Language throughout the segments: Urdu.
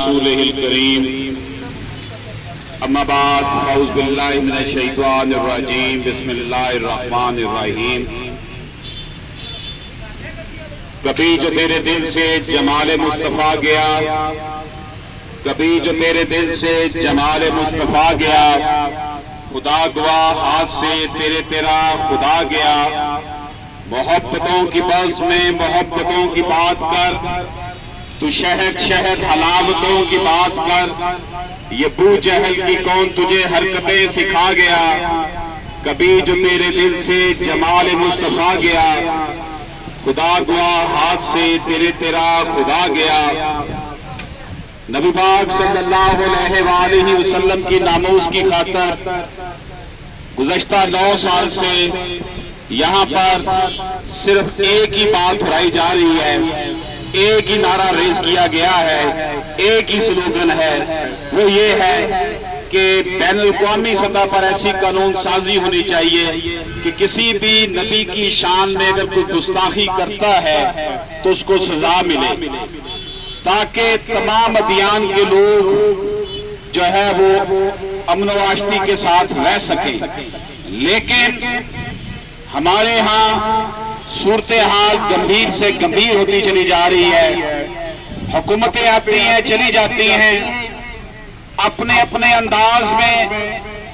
رسوله الكريم اما بعد اعوذ باللہ من الشیطان الرجیم بسم اللہ الرحمن الرحیم کبھی جو تیرے دل سے جمال مصطفیٰ گیا کبھی جو تیرے دل سے جمال مصطفیٰ گیا خدا گواہ ہاتھ سے تیرا خدا گیا محبتوں کی بز میں محبتوں کی بات کر تو شہد حلاوتوں کی بات کر یہ بو جہل کی کون تجھے حرکتیں سکھا گیا کبھی جو تیرے دل سے جمال مصطفیٰ گیا خدا گواہ ہاتھ سے تیرا خدا گیا نبی پاک صلی اللہ علیہ وآلہ وسلم کی ناموس کی خاطر گزشتہ 9 سال سے یہاں پر صرف ایک ہی بات دہرائی جا رہی ہے ایک ہی نعرہ ریز کیا گیا ہے ایک ہی سلوگن ہے وہ یہ ہے کہ بین الاقوامی سطح پر ایسی قانون سازی ہونی چاہیے کہ کسی بھی نبی کی شان میں اگر کوئی گستاخی کرتا ہے تو اس کو سزا ملے تاکہ تمام ادیان کے لوگ جو ہے وہ امن و آشتی کے ساتھ رہ سکیں لیکن ہمارے ہاں صورتحال گمبھیر سے گمبھیر ہوتی چلی جا رہی ہے حکومتیں آتی ہیں چلی جاتی ہیں اپنے اپنے انداز میں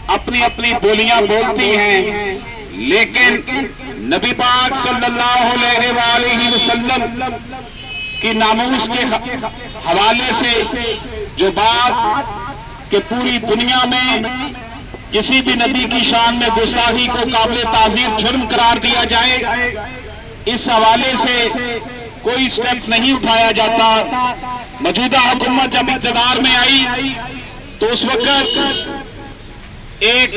اپنی اپنی بولیاں بولتی ہیں لیکن نبی پاک صلی اللہ علیہ وآلہ وسلم کی ناموس کے حوالے سے جو بات کہ پوری دنیا میں کسی بھی نبی کی شان میں گستاخی کو قابل تعزیر جرم قرار دیا جائے اس حوالے سے کوئی سٹیپ نہیں اٹھایا جاتا موجودہ حکومت جب اقتدار میں آئی تو اس وقت ایک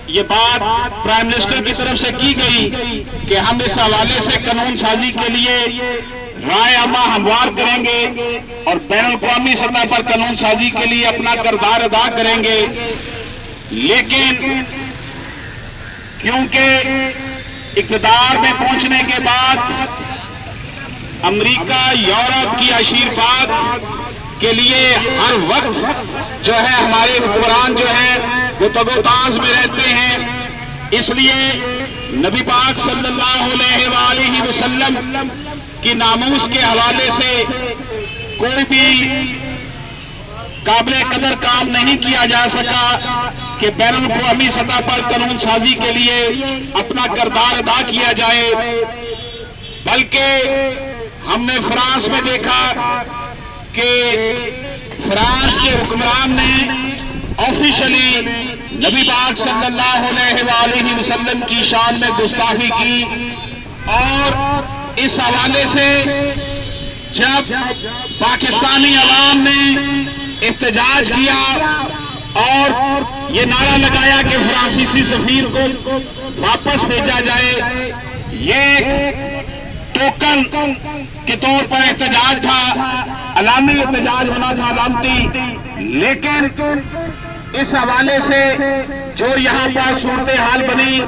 یہ بات پرائم منسٹر کی طرف سے کی گئی کہ ہم اس حوالے سے قانون سازی کے لیے رائے عامہ ہموار کریں گے اور بین الاقوامی سطح پر قانون سازی کے لیے اپنا کردار ادا کریں گے لیکن کیونکہ اقتدار میں پہنچنے کے بعد امریکہ یورپ کی عشیرباد کے لیے ہر وقت جو ہے ہمارے حکمران جو ہیں وہ تگوتاز میں رہتے ہیں اس لیے نبی پاک صلی اللہ علیہ وآلہ وسلم کی ناموس کے حوالے سے کوئی بھی قابل قدر کام نہیں کیا جا سکا کہ بین الاقوامی سطح پر قانون سازی کے لیے اپنا کردار ادا کیا جائے بلکہ ہم نے فرانس میں دیکھا کہ فرانس کے حکمران نے آفیشلی نبی پاک صلی اللہ علیہ وآلہ وسلم کی شان میں گستاخی کی اور اس حوالے سے جب پاکستانی عوام نے احتجاج کیا اور یہ نعرہ لگایا کہ فرانسیسی سفیر کو واپس بھیجا جائے یہ ایک ٹوکن کے طور پر احتجاج تھا علامی احتجاج ہونا تھا علامتی لیکن اس حوالے سے جو یہاں پر صورتحال بنی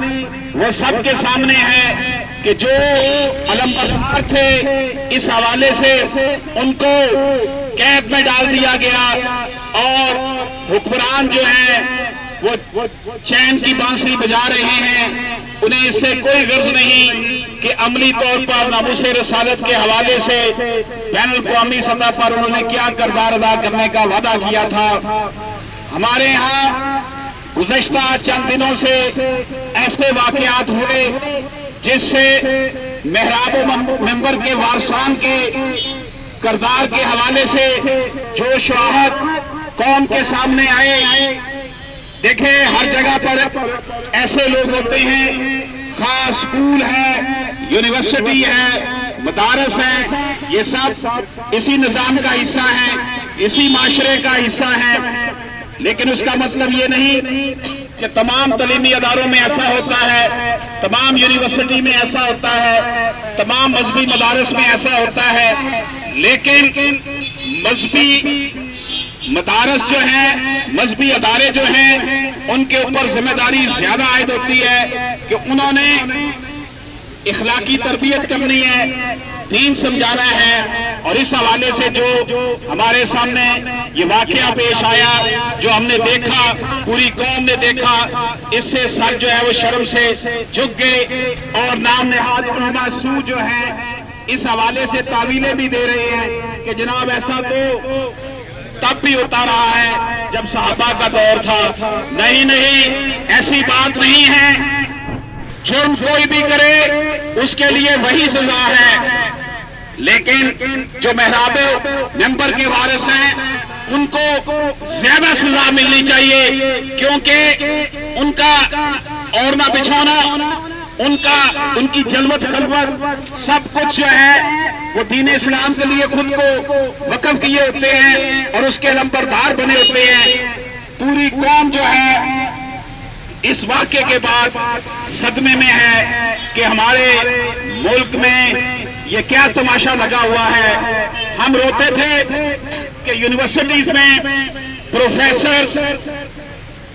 وہ سب کے سامنے ہے کہ جو علمبردار تھے اس حوالے سے ان کو قید میں ڈال دیا گیا اور حکمران جو ہیں وہ چین کی بانسری بجا رہے ہیں انہیں اس سے کوئی غرض نہیں کہ عملی طور پر ناموس رسالت کے حوالے سے بین الاقوامی سطح پر انہوں نے کیا کردار ادا کرنے کا وعدہ کیا تھا ہمارے ہاں گزشتہ چند دنوں سے ایسے واقعات ہوئے جس سے محراب و منبر کے وارثان کے کردار کے حوالے سے جو شواہد قوم کے سامنے آئے دیکھیں ہر جگہ پر ایسے لوگ ہوتے ہیں خاص اسکول ہے یونیورسٹی ہے مدارس ہے یہ سب اسی نظام کا حصہ ہے اسی معاشرے کا حصہ ہے لیکن اس کا مطلب یہ نہیں کہ تمام تعلیمی اداروں میں ایسا ہوتا ہے تمام یونیورسٹی میں ایسا ہوتا ہے تمام مذہبی مدارس میں ایسا ہوتا ہے لیکن مذہبی مدارس جو ہیں مذہبی ادارے جو ہیں ان کے اوپر ذمہ داری زیادہ عائد ہوتی ہے کہ انہوں نے اخلاقی تربیت کرنی ہے دین سمجھانا ہے اور اس حوالے سے جو ہمارے سامنے یہ واقعہ پیش آیا، جو ہم نے دیکھا، پوری قوم نے دیکھا، اس سے سر جو ہے وہ شرم سے جھک گئے، اور نام نہاد علماء سو جو ہے اس حوالے سے تعویلیں بھی دے رہے ہیں کہ جناب ایسا تو تب بھی ہوتا رہا ہے جب صحابہ کا دور تھا۔ نہیں، ایسی بات نہیں ہے، جرم کوئی بھی کرے اس کے لیے وہی سزا ہے، لیکن جو محراب منبر کے وارث ہیں ان کو زیادہ سزا ملنی چاہیے، کیونکہ ان کا اوڑھنا بچھونا، ان کی جلوت خلوت سب کچھ جو ہے وہ دین اسلام کے لیے خود کو وقف کیے ہوتے ہیں اور اس کے لمبردار بنے ہوتے ہیں۔ پوری قوم جو ہے اس واقعے کے بعد صدمے میں ہے کہ ہمارے ملک میں یہ کیا تماشا لگا ہوا ہے۔ ہم روتے تھے کہ یونیورسٹیز میں پروفیسرز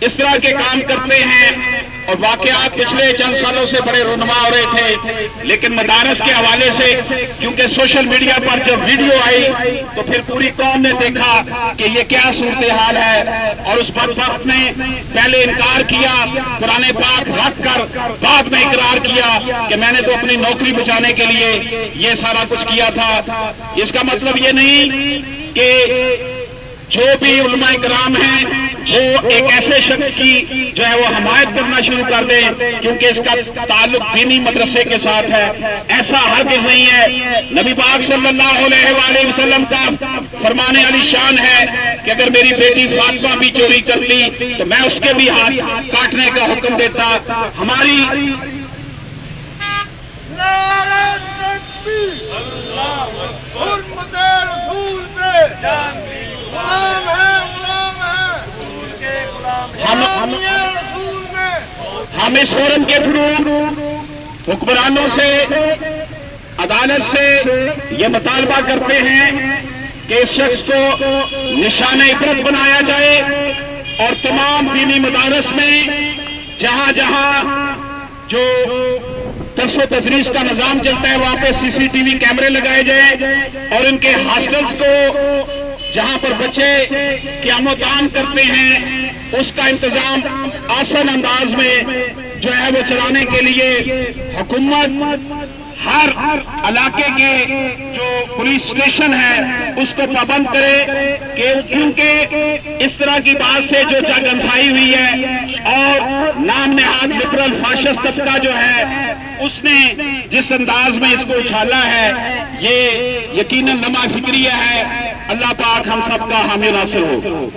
اس طرح کے کام کرتے ہیں اور واقعات پچھلے چند سالوں سے بڑے رونما ہو رہے تھے، لیکن مدارس کے حوالے سے کیونکہ سوشل میڈیا پر جب ویڈیو آئی تو پھر پوری قوم نے دیکھا کہ یہ کیا صورتحال ہے، اور اس بدبخت نے پہلے انکار کیا، قرآن پاک رکھ کر بعد میں اقرار کیا کہ میں نے تو اپنی نوکری بچانے کے لیے یہ سارا کچھ کیا تھا۔ اس کا مطلب یہ نہیں کہ جو بھی علماء کرام ہیں وہ ایک ایسے شخص کی جو ہے وہ حمایت کرنا شروع کر دیں کیونکہ اس کا تعلق دینی مدرسے کے ساتھ ہے، ایسا ہرگز نہیں ہے۔ نبی پاک صلی اللہ علیہ وآلہ وسلم کا فرمان علی شان ہے کہ اگر میری بیٹی فاطمہ بھی چوری کرتی تو میں اس کے بھی ہاتھ کاٹنے کا حکم دیتا۔ ہماری ہم اس فورم کے تھرو حکمرانوں سے، عدالت سے یہ مطالبہ کرتے ہیں کہ اس شخص کو نشان عبرت بنایا جائے اور تمام دینی مدارس میں جہاں جہاں جو درس و تدریس کا نظام چلتا ہے وہاں پہ CCTV کیمرے لگائے جائیں، اور ان کے ہاسٹلز کو جہاں پر بچے قیام و طعام کرتے ہیں اس کا انتظام آسان انداز میں جو ہے وہ چلانے کے لیے حکومت ہر علاقے کے جو پولیس اسٹیشن ہے اس کو پابند کرے، کیونکہ اس طرح کی بات سے جو جاگنسائی ہوئی ہے اور نام نہاد لبرل فاشسٹ طبقہ جو ہے اس نے جس انداز میں اس کو اچھالا ہے یہ یقیناً لمحہ فکریہ ہے۔ اللہ پاک ہم سب کا حامی ناصر ہو۔